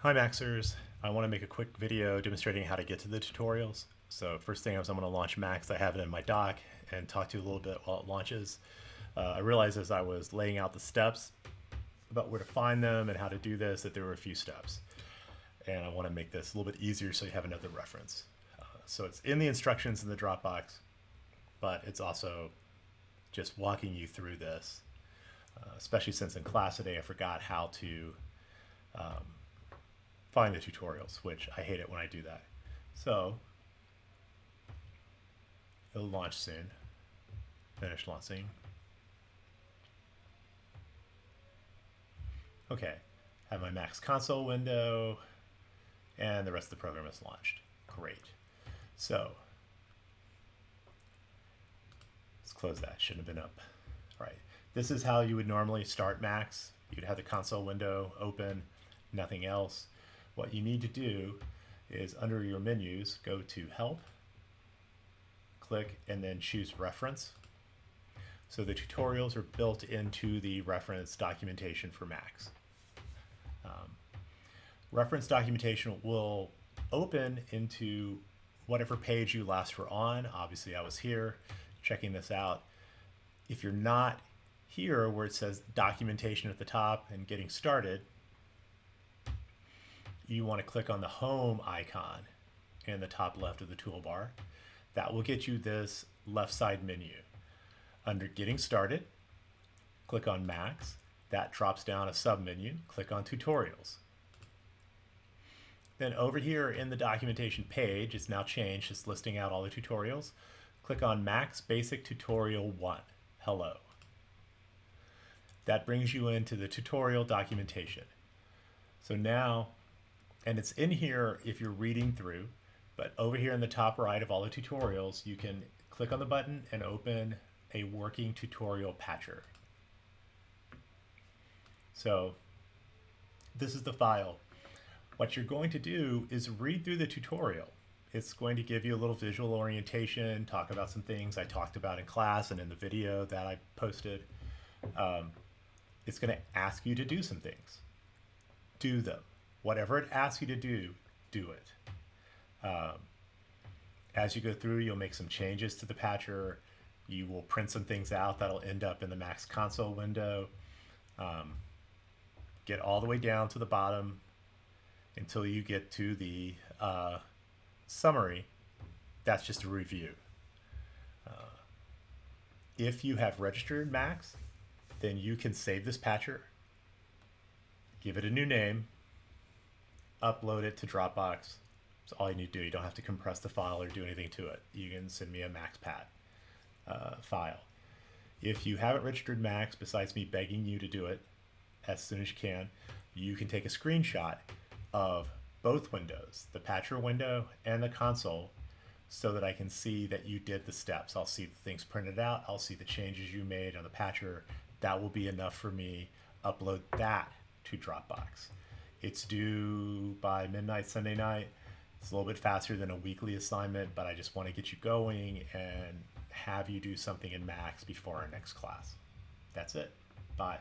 Hi Maxers, I want to make a quick video demonstrating how to get to the tutorials. So first thing is I'm going to launch Max. I have it in my dock and talk to you a little bit while it launches. I realized as I was laying out the steps about where to find them and how to do this that there were a few steps. And I want to make this a little bit easier so you have another reference. So it's in the instructions in the Dropbox, but it's also just walking you through this, especially since in class today I forgot how to find the tutorials, which I hate it when I do that. So it'll launch soon. Finish launching. Okay, have my Max console window, and the rest of the program is launched. Great. So let's close that. Shouldn't have been up. All right. This is how you would normally start Max. You'd have the console window open, nothing else. What you need to do is under your menus, go to Help, click, and then choose Reference. So the tutorials are built into the reference documentation for Max. Reference documentation will open into whatever page you last were on. Obviously, I was here checking this out. If you're not here where it says documentation at the top and getting started, you want to click on the home icon in the top left of the toolbar. That will get you this left side menu. Under getting started, click on Max. That drops down a sub menu. Click on tutorials. Then over here in the documentation page, it's now changed. It's listing out all the tutorials. Click on Max Basic Tutorial 1. Hello. That brings you into the tutorial documentation. So now, and it's in here if you're reading through, but over here in the top right of all the tutorials, you can click on the button and open a working tutorial patcher. So this is the file. What you're going to do is read through the tutorial. It's going to give you a little visual orientation, talk about some things I talked about in class and in the video that I posted. It's going to ask you to do some things. Do them. Whatever it asks you to do it. As you go through, you'll make some changes to the patcher. You will print some things out that'll end up in the Max console window. Get all the way down to the bottom until you get to the summary. That's just a review. If you have registered Max, then you can save this patcher, give it a new name, upload it to Dropbox. That's all you need to do. You don't have to compress the file or do anything to it. You can send me a MaxPat file. If you haven't registered Max, besides me begging you to do it as soon as you can take a screenshot of both windows, the patcher window and the console, so that I can see that you did the steps. I'll see the things printed out. I'll see the changes you made on the patcher. That will be enough for me. Upload that to Dropbox. It's due by midnight Sunday night. It's a little bit faster than a weekly assignment, but I just want to get you going and have you do something in Max before our next class. That's it. Bye.